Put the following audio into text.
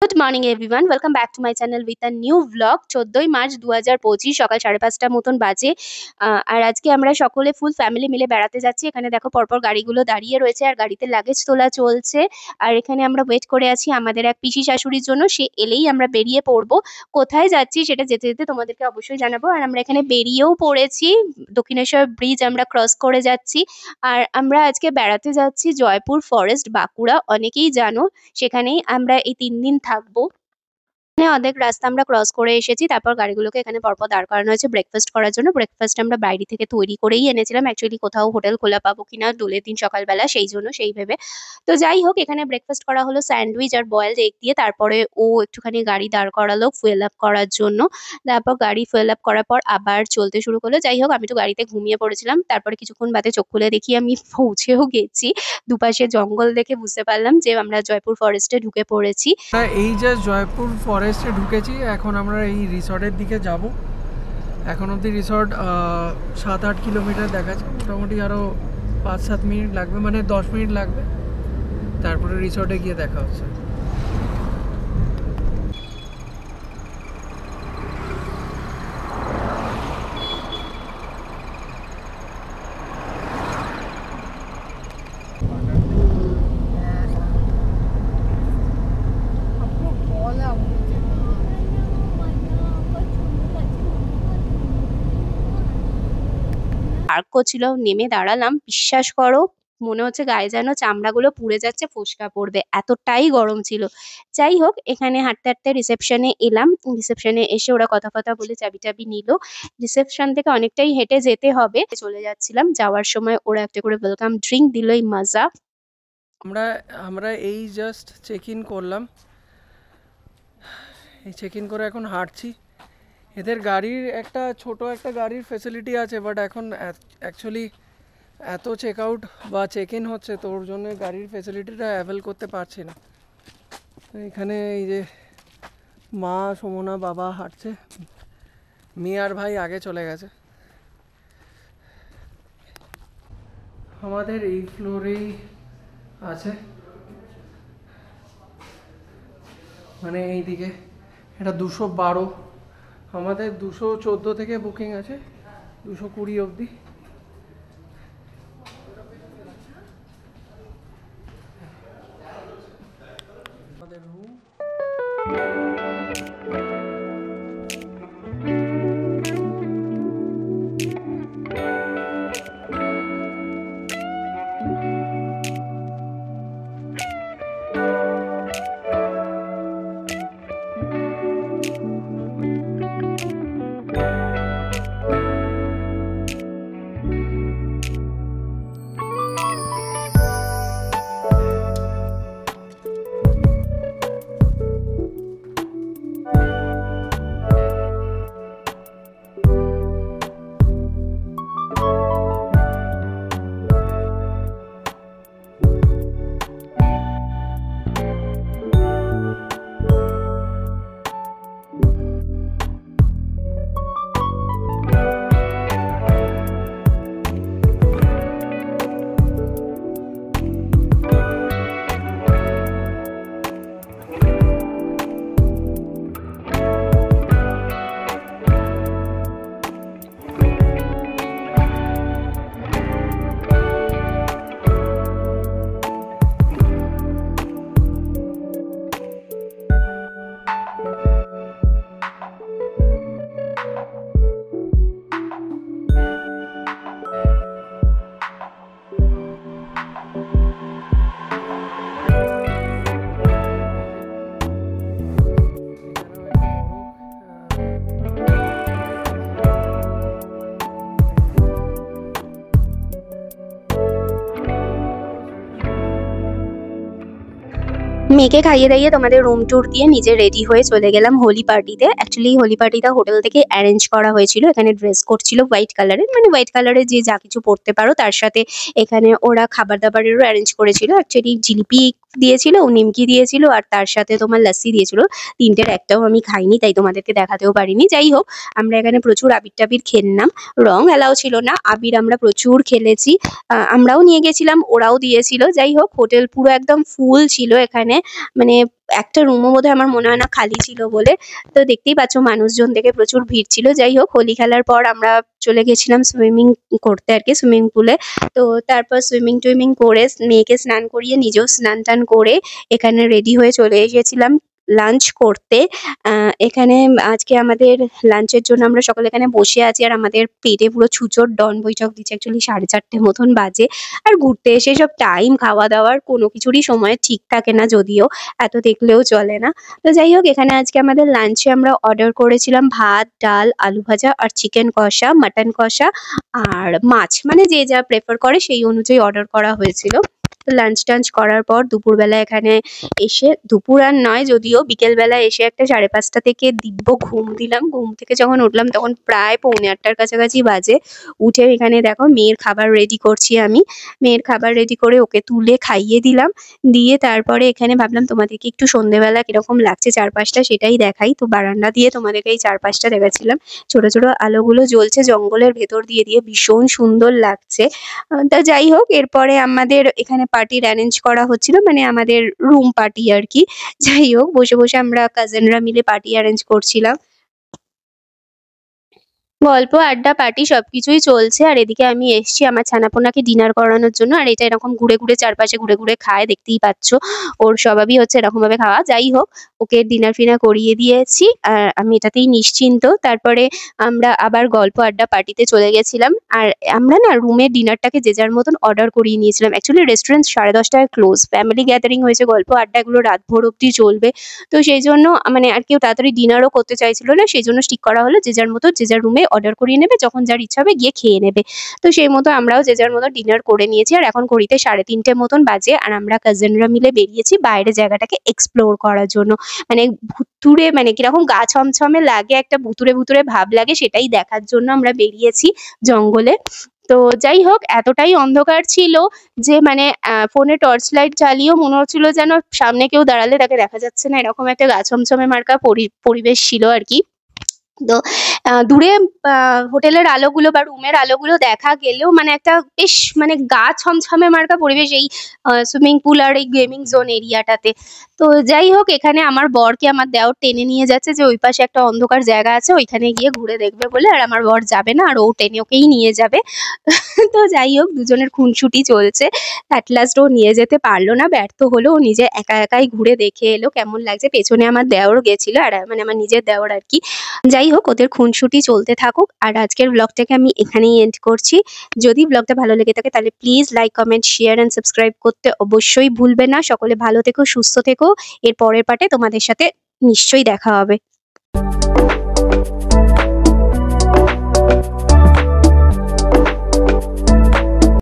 Good morning everyone, welcome back to my channel with a new vlog. 14ই March 2025 সকাল 5:30টার মতন বাজে। আর আজকে আমরা সকলে ফুল ফ্যামিলি মিলে বেড়াতে যাচ্ছি। এখানে দেখো পরপর গাড়িগুলো দাঁড়িয়ে রয়েছে আর গাড়িতে লাগেজ তোলা চলছে। আর এখানে আমরা ওয়েট করে আছি আমাদের এক পিসি শাশুড়ির জন্য। সে এলেই আমরা বেরিয়ে পড়বো। কোথায় যাচ্ছি সেটা যেতে যেতে তোমাদেরকে অবশ্যই জানাবো। আর আমরা এখানে বেরিয়েও পড়েছি। দক্ষিণেশ্বর ব্রিজ আমরা ক্রস করে যাচ্ছি। আর আমরা আজকে বেড়াতে যাচ্ছি জয়পুর ফরেস্ট, বাঁকুড়া। অনেকেই জানো সেখানেই আমরা এই 3 দিন থাকবো। এখানে অর্ধেক রাস্তা আমরা ক্রস করে এসেছি। তারপর গাড়িগুলোকে এখানে পরপর দাঁড় করানো হয়েছে ব্রেকফাস্ট করার জন্য। ব্রেকফাস্ট আমরা বাইরে থেকে তৈরি করেই এনেছিলাম। অ্যাকচুয়ালি কোথাও হোটেল খোলা পাবো কিনা দোলের দিন সকালবেলা সেই জন্য সেই ভেবে। তো যাই হোক, এখানে ব্রেকফাস্ট করা হলো স্যান্ডউইচ আর বয়েলড এগ দিয়ে। তারপরে ও একটুখানি গাড়ি দাঁড় করালো ফুয়েল আপ করার জন্য। তারপর গাড়ি ফুয়েল আপ করার পর আবার চলতে শুরু করলো। যাই হোক, আমি তো গাড়িতে ঘুমিয়ে পড়েছিলাম। তারপরে কিছুক্ষণ বাদে চোখ খুলে দেখি আমি পৌঁছেও গেছি। দুপাশে জঙ্গল দেখে বুঝতে পারলাম যে আমরা জয়পুর ফরেস্টে ঢুকে পড়েছি। এই যে জয়পুর ফরেস্টে ঢুকেছি, এখন আমরা এই রিসর্টের দিকে যাব। এখন অবধি রিসর্ট 7-8 কিলোমিটার দেখাচ্ছে। মোটামুটি আরও 5-7 মিনিট লাগবে, মানে 10 মিনিট লাগবে। তারপরে রিসর্টে গিয়ে দেখা হচ্ছে। পার্ক করছিল, নেমে দাঁড়ালাম। বিশ্বাস করো, মনে হচ্ছে গায়ে যেন চামড়াগুলো পুড়ে যাচ্ছে, ফোস্কা পড়বে, এতটাই গরম ছিল। যাই হোক, এখানে হাঁটতে হাঁটতে রিসেপশনে এলাম। রিসেপশনে এসে ওরা কথা ফথা বলে চাবি টাবি নিল। রিসেপশন থেকে অনেকটাই হেঁটে যেতে হবে। চলে যাচ্ছিলাম, যাওয়ার সময় ওরা একটা করে ওয়েলকাম ড্রিঙ্ক দিল। এই মজা। আমরা আমরা এই জাস্ট চেক ইন করলাম। এই চেক ইন করে এখন হাঁটছি। এদের গাড়ির ছোট একটা গাড়ির ফেসিলিটি আছে, বাট এখন অ্যাকচুয়ালি এত চেক আউট বা চেক ইন হচ্ছে, তো ওর জন্য গাড়ির ফেসিলিটিটা অ্যাভেল করতে পারছি না। এখানে এই যে মা, সমনা, বাবা হাঁটছে। মেয়ে আর ভাই আগে চলে গেছে। আমাদের এই ফ্লোরেই আছে, মানে এই দিকে এটা 212। আমাদের 214 থেকে বুকিং আছে, 220 অবধি। আমাদের রুম। মেয়েকে খাইয়ে দাইয়ে তোমাদের রুম ট্যুর দিয়ে নিজে রেডি হয়ে চলে গেলাম হোলি পার্টিতে। অ্যাকচুয়ালি হোলি পার্টিটা হোটেল থেকে অ্যারেঞ্জ করা হয়েছিল। এখানে ড্রেস কোড ছিল হোয়াইট কালারের, মানে হোয়াইট কালারের যে যা কিছু পরতে পারো, তার সাথে এখানে ওরা খাবার দাবারেরও অ্যারেঞ্জ করেছিল। অ্যাকচুয়ালি জিলিপি দিয়েছিল, ও নিমকি দিয়েছিল আর তার সাথে তোমার লাস্সি দিয়েছিল। ৩টের একটাও আমি খাইনি, তাই তোমাদেরকে দেখাতেও পারিনি। যাই হোক, আমরা এখানে প্রচুর আবির-টাবির খেললাম। রং অ্যালাও ছিল না, আবির আমরা প্রচুর খেলেছি। আমরাও নিয়ে গেছিলাম, ওরাও দিয়েছিল। যাই হোক, হোটেল পুরো একদম ফুল ছিল এখানে। মানে একটা রুমও বোধহয় আমার মনে হয় না খালি ছিল বলে। তো দেখতেই পাচ্ছ মানুষজন দেখে প্রচুর ভিড় ছিল। যাই হোক, হোলি খেলার পর আমরা চলে গেছিলাম সুইমিং করতে আরকি, সুইমিং পুলে। তো তারপর সুইমিং-টুইমিং করে মেয়েকে স্নান করিয়ে নিজেও স্নান-টান করে এখানে রেডি হয়ে চলে এসেছিলাম লাঞ্চ করতে। এখানে আজকে আমাদের লাঞ্চের জন্য আমরা সকলে এখানে বসে আছি আর আমাদের পেটে পুরো ছুঁচোর ডন বৈঠক দিচ্ছে। অ্যাকচুয়ালি 4:30 মতন বাজে। আর ঘুরতে এসে এসব টাইম, খাওয়া-দাওয়ার কোনো কিছুরই সময় ঠিক থাকে না যদিও, এত দেখলেও চলে না। তো যাই হোক, এখানে আজকে আমাদের লাঞ্চে আমরা অর্ডার করেছিলাম ভাত, ডাল, আলু ভাজা আর চিকেন কষা, মাটন কষা আর মাছ। মানে যে যা প্রেফার করে সেই অনুযায়ী অর্ডার করা হয়েছিল। তো লাঞ্চ-টাঞ্চ করার পর দুপুরবেলা এখানে এসে, দুপুর আর নয় যদিও, বিকেলবেলা এসে একটা 5:30 থেকে দিব্য ঘুম দিলাম। ঘুম থেকে যখন উঠলাম তখন প্রায় 7:45-র কাছাকাছি বাজে। উঠে এখানে দেখো মেয়ের খাবার রেডি করছি আমি। মেয়ের খাবার রেডি করে ওকে তুলে খাইয়ে দিলাম। দিয়ে তারপরে এখানে ভাবলাম তোমাদেরকে একটু সন্ধ্যেবেলা কিরকম লাগছে চারপাশটা সেটাই দেখাই। তো বারান্দা দিয়ে তোমাদেরকে এই চারপাশটা দেখাচ্ছিলাম। ছোট, ছোট আলোগুলো জ্বলছে জঙ্গলের ভেতর দিয়ে ভীষণ সুন্দর লাগছে। তা যাই হোক, এরপরে আমাদের এখানে পার্টির অ্যারেঞ্জ করা হচ্ছিল, মানে আমাদের রুম পার্টি আরকি। যাই হোক, বসে, বসে আমরা কাজিনরা মিলে পার্টি অ্যারেঞ্জ করছিলাম। গল্প, আড্ডা, পার্টি সবকিছুই চলছে। আর এদিকে আমি এসছি আমার ছানাপোনাকে ডিনার করানোর জন্য। আর এটা এরকম ঘুরে, ঘুরে চারপাশে ঘুরে, ঘুরে খায়, দেখতেই পাচ্ছ। ওর স্বভাবই হচ্ছে এরকমভাবে খাওয়া। যাই হোক, ওকে ডিনার-ফিনার করিয়ে দিয়েছি। আর আমি এটাতেই নিশ্চিন্ত। তারপরে আমরা আবার গল্প, আড্ডা, পার্টিতে চলে গেছিলাম। আর আমরা না রুমের ডিনারটাকে যে যার মতন অর্ডার করিয়ে নিয়েছিলাম। অ্যাকচুয়ালি রেস্টুরেন্ট 10:30টায় ক্লোজ। ফ্যামিলি গ্যাদারিং হয়েছে, গল্প আড্ডা এগুলো রাতভর অব্দি চলবে। তো সেইজন্য মানে আর কেউ তাড়াতাড়ি ডিনারও করতে চাইছিল না। সেইজন্য ঠিক করা হলো যে যার মতো যে যার রুমে অর্ডার করিয়ে নেবে, যখন যার ইচ্ছা হবে গিয়ে খেয়ে নেবে। তো সেই মতো আমরাও যে যার মতো ডিনার করে নিয়েছি। আর এখন ঘড়িতে 3:30 মতন বাজে। আর আমরা কাজিনরা মিলে বেরিয়েছি বাইরে জায়গাটাকে এক্সপ্লোর করার জন্য। মানে ভুতুড়ে, মানে কিরকম গা ছমছমে লাগে, একটা ভুতুড়ে, ভুতুড়ে ভাব লাগে, সেটাই দেখার জন্য আমরা বেরিয়েছি জঙ্গলে। তো যাই হোক, এতটাই অন্ধকার ছিল যে মানে ফোনে টর্চ লাইট জ্বালিয়েও মনে হচ্ছিল যেন সামনে কেউ দাঁড়ালে তাকে দেখা যাচ্ছে না, এরকম একটা গা ছমছমে মার্কা পরিবেশ ছিল আরকি। তো দূরে হোটেলের আলোগুলো বা রুমের আলোগুলো দেখা গেলেও মানে একটা বেশ মানে গা ছমছমে মার্কা পরিবেশ এই সুইমিং পুল আর এই গেমিং জোন এরিয়াটাতে। তো যাই হোক, এখানে আমার বরকে আমার দেওর টেনে নিয়ে যাচ্ছে যে ওই পাশে একটা অন্ধকার জায়গা আছে, ওইখানে গিয়ে ঘুরে দেখবে বলে। আর আমার বর যাবে না, আর ও টেনে ওকেই নিয়ে যাবে। তো যাই হোক, দুজনের খুনসুটি চলছে। এট লাস্ট ও নিয়ে যেতে পারলো না, ব্যর্থ হলো। ও নিজে একা একাই ঘুরে দেখে এলো কেমন লাগছে। পেছনে আমার দেওরও গেছিল, আর মানে আমার নিজের দেওর আরকি। যাই হোক, ওদের খুনসুটি চলতে থাকুক। আর আজকের ব্লগটাকে আমি এখানেই এন্ড করছি। যদি ব্লগটা ভালো লেগে থাকে তাহলে please like, comment, share and subscribe করতে অবশ্যই ভুলবে না। সকলে ভালো থেকো, সুস্থ থেকো। এর পরের পার্টে তোমাদের সাথে নিশ্চয়ই দেখা হবে।